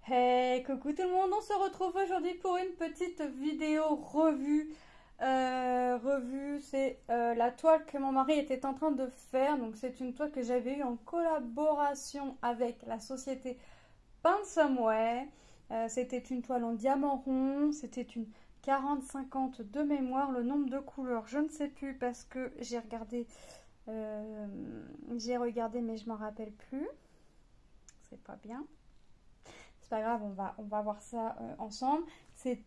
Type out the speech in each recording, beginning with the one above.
Hey, coucou tout le monde, on se retrouve aujourd'hui pour une petite vidéo revue. C'est la toile que mon mari était en train de faire. Donc c'est une toile que j'avais eue en collaboration avec la société Paint Somewhere. C'était une toile en diamant rond, c'était une 40-50 de mémoire. Le nombre de couleurs, je ne sais plus parce que j'ai regardé mais je m'en rappelle plus. C'est pas bien. C'est pas grave, on va voir ça ensemble. C'est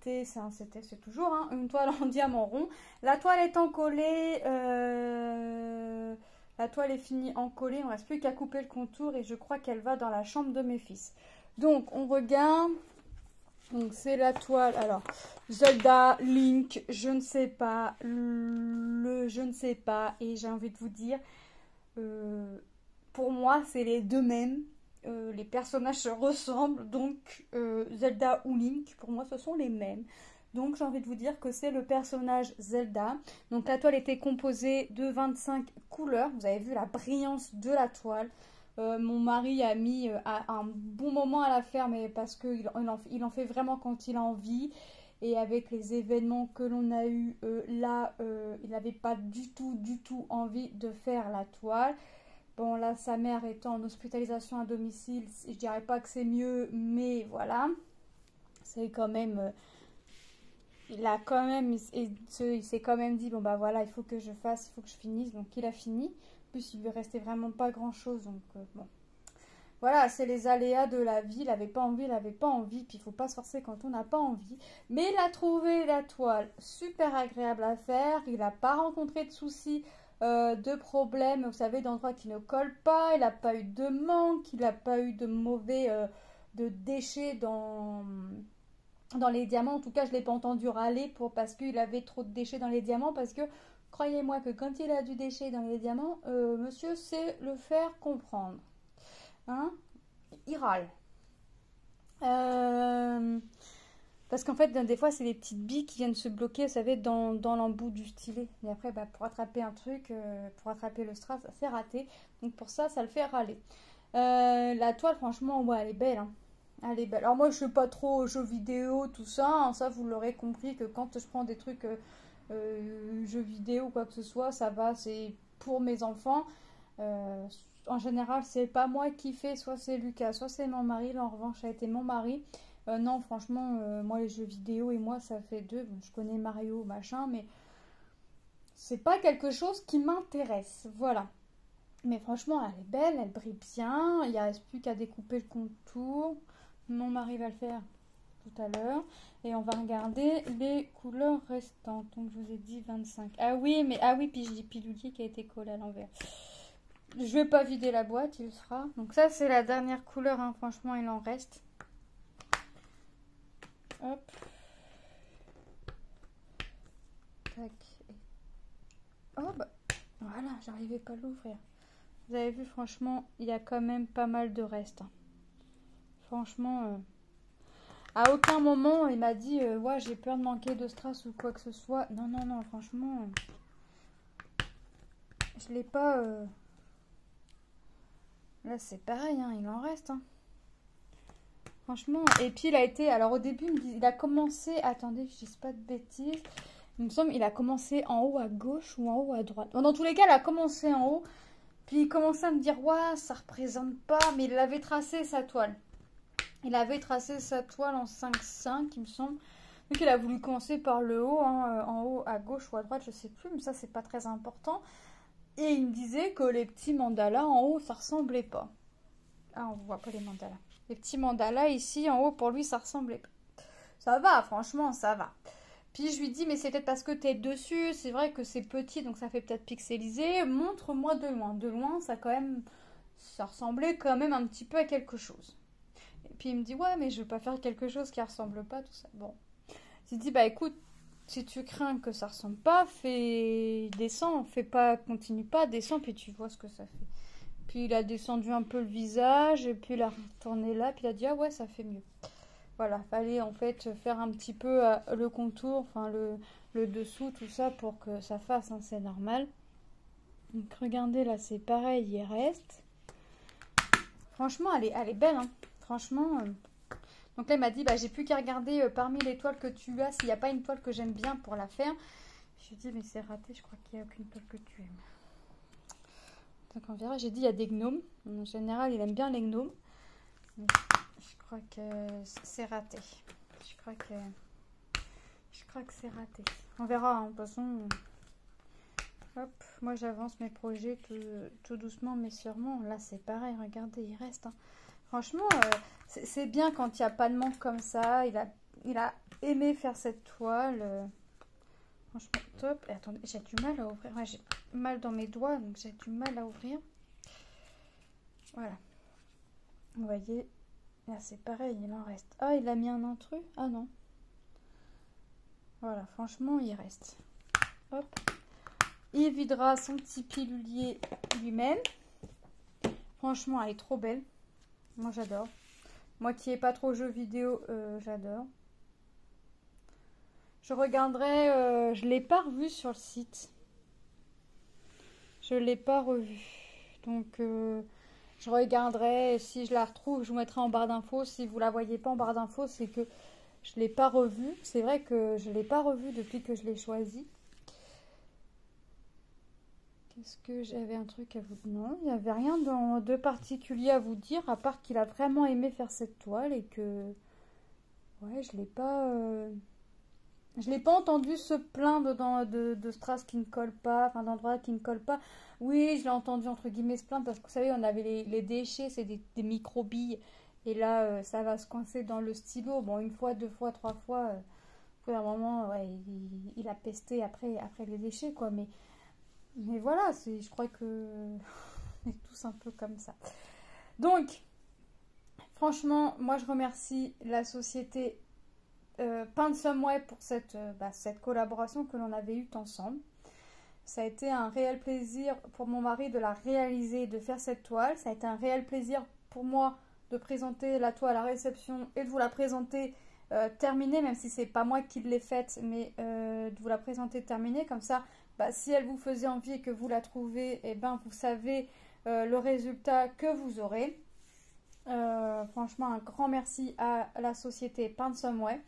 toujours une toile en diamant rond. La toile est encollée. La toile est finie encollée. Il ne reste plus qu'à couper le contour et je crois qu'elle va dans la chambre de mes fils. Donc, on regarde. Donc, c'est la toile. Alors, Zelda, Link, je ne sais pas. Je ne sais pas. Et j'ai envie de vous dire, pour moi, c'est les deux mêmes. Les personnages se ressemblent, donc Zelda ou Link, pour moi, ce sont les mêmes. Donc j'ai envie de vous dire que c'est le personnage Zelda. Donc la toile était composée de 25 couleurs. Vous avez vu la brillance de la toile. Mon mari a mis un bon moment à la faire, mais parce qu'il il en fait vraiment quand il a envie. Et avec les événements que l'on a eu là, il n'avait pas du tout envie de faire la toile. Bon, là, sa mère étant en hospitalisation à domicile, je dirais pas que c'est mieux, mais voilà. C'est quand même... il s'est quand même dit, bon bah voilà, il faut que je fasse, il faut que je finisse. Donc il a fini. En plus, il lui restait vraiment pas grand-chose. Donc bon. Voilà, c'est les aléas de la vie. Il n'avait pas envie, il n'avait pas envie. Puis il faut pas se forcer quand on n'a pas envie. Mais il a trouvé la toile super agréable à faire. Il n'a pas rencontré de soucis. De problèmes, vous savez, d'endroits qui ne collent pas, il n'a pas eu de manque, il n'a pas eu de mauvais de déchets dans les diamants. En tout cas, je ne l'ai pas entendu râler parce qu'il avait trop de déchets dans les diamants, parce que croyez-moi que quand il a du déchet dans les diamants, monsieur sait le faire comprendre. Hein? Il râle. Parce qu'en fait, des fois, c'est des petites billes qui viennent se bloquer, vous savez, dans l'embout du stylet. Et après, bah, pour attraper un truc, pour attraper le strass, c'est raté. Donc pour ça, ça le fait râler. La toile, franchement, ouais, elle est belle. Hein. Elle est belle. Alors moi, je ne suis pas trop jeux vidéo, tout ça. Hein. Ça, vous l'aurez compris que quand je prends des trucs jeux vidéo ou quoi que ce soit, ça va, c'est pour mes enfants. En général, c'est pas moi qui fais, soit c'est Lucas, soit c'est mon mari. Là, en revanche, ça a été mon mari. Non, franchement, moi les jeux vidéo et moi ça fait deux. Bon, je connais Mario, machin, mais c'est pas quelque chose qui m'intéresse. Voilà. Mais franchement, elle est belle, elle brille bien. Il ne reste plus qu'à découper le contour. Mon mari va le faire tout à l'heure. Et on va regarder les couleurs restantes. Donc je vous ai dit 25. Ah oui, puis je dis Piloulier qui a été collé à l'envers. Je vais pas vider la boîte, il sera. Donc ça c'est la dernière couleur, hein. Franchement il en reste. Hop. Tac. Oh bah voilà, j'arrivais pas à l'ouvrir. Vous avez vu, franchement, il y a quand même pas mal de reste. Hein. Franchement, à aucun moment il m'a dit ouais, j'ai peur de manquer de strass ou quoi que ce soit. Non, franchement, je l'ai pas. Là, c'est pareil, hein, il en reste. Hein. Franchement, et puis il a été, alors au début, il a commencé, attendez, je dis pas de bêtises, il me semble il a commencé en haut à gauche ou en haut à droite. Bon, dans tous les cas, il a commencé en haut, puis il commençait à me dire, ouais, ça représente pas, mais il avait tracé sa toile. Il avait tracé sa toile en 5-5, il me semble. Donc il a voulu commencer par le haut, hein, en haut à gauche ou à droite, je sais plus, mais ça, c'est pas très important. Et il me disait que les petits mandalas en haut, ça ressemblait pas. Ah, on voit pas les mandalas. Les petits mandalas ici en haut, pour lui, ça ressemblait pas. Ça va, franchement, ça va. Puis je lui dis, mais c'est peut-être parce que tu es dessus. C'est vrai que c'est petit, donc ça fait peut-être pixelisé. Montre-moi de loin. De loin, ça ressemblait quand même un petit peu à quelque chose. Et puis il me dit, ouais, mais je veux pas faire quelque chose qui ressemble pas, tout ça. Bon. J'ai dit, bah écoute, si tu crains que ça ressemble pas, descends, continue pas, descends, puis tu vois ce que ça fait. Puis il a descendu un peu le visage, et puis il a retourné là, puis il a dit, ah ouais, ça fait mieux. Voilà, fallait en fait faire un petit peu le contour, enfin le dessous, tout ça, pour que ça fasse, hein, c'est normal. Donc regardez, là, c'est pareil, il reste. Franchement, elle est belle, hein. Franchement. Donc là, il m'a dit, bah, j'ai plus qu'à regarder parmi les toiles que tu as, s'il n'y a pas une toile que j'aime bien pour la faire. Je lui ai dit, mais c'est raté, je crois qu'il n'y a aucune toile que tu aimes. Donc on verra, j'ai dit, il y a des gnomes. En général, il aime bien les gnomes. Mais je crois que c'est raté. Je crois que c'est raté. On verra, hein, de toute façon. Hop, moi j'avance mes projets tout doucement mais sûrement. Là c'est pareil, regardez, il reste. Hein. Franchement, c'est bien quand il n'y a pas de manque comme ça. Il a aimé faire cette toile. Franchement, top. Et attendez, j'ai du mal à ouvrir. Ouais, j'ai mal dans mes doigts, donc j'ai du mal à ouvrir. Voilà. Vous voyez, là c'est pareil, il en reste. Ah, il a mis un intrus? Ah non. Voilà, franchement, il reste. Hop. Il videra son petit pilulier lui-même. Franchement, elle est trop belle. Moi, j'adore. Moi qui n'ai pas trop jeux vidéo, j'adore. Je regarderai... je ne l'ai pas revue sur le site. Je ne l'ai pas revue. Donc, je regarderai. Si je la retrouve, je vous mettrai en barre d'infos. Si vous ne la voyez pas en barre d'infos, c'est que je ne l'ai pas revue. C'est vrai que je ne l'ai pas revue depuis que je l'ai choisie. Est-ce que j'avais un truc à vous dire? Non, il n'y avait rien de particulier à vous dire, à part qu'il a vraiment aimé faire cette toile et que... Ouais, je l'ai pas entendu se plaindre de strass qui ne colle pas, enfin d'endroits qui ne collent pas. Oui, je l'ai entendu entre guillemets se plaindre parce que vous savez, on avait les déchets, c'est des micro-billes. Et là, ça va se coincer dans le stylo. Bon, une fois, deux fois, trois fois, au bout d'un moment, ouais, il a pesté après les déchets, quoi. Mais voilà, je crois que on est tous un peu comme ça. Donc, franchement, moi je remercie la société Pansomeway pour cette collaboration que l'on avait eue ensemble. Ça a été un réel plaisir pour mon mari de la réaliser, de faire cette toile. Ça a été un réel plaisir pour moi de présenter la toile à la réception et de vous la présenter terminée, même si c'est pas moi qui l'ai faite, mais de vous la présenter terminée. Comme ça, si elle vous faisait envie et que vous la trouvez, eh ben, vous savez le résultat que vous aurez. Franchement, un grand merci à la société Pansomeway.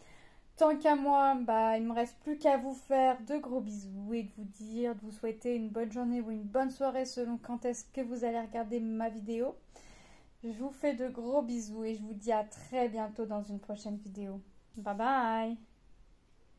Tant qu'à moi, il ne me reste plus qu'à vous faire de gros bisous et de vous dire, de vous souhaiter une bonne journée ou une bonne soirée selon quand est-ce que vous allez regarder ma vidéo. Je vous fais de gros bisous et je vous dis à très bientôt dans une prochaine vidéo. Bye bye!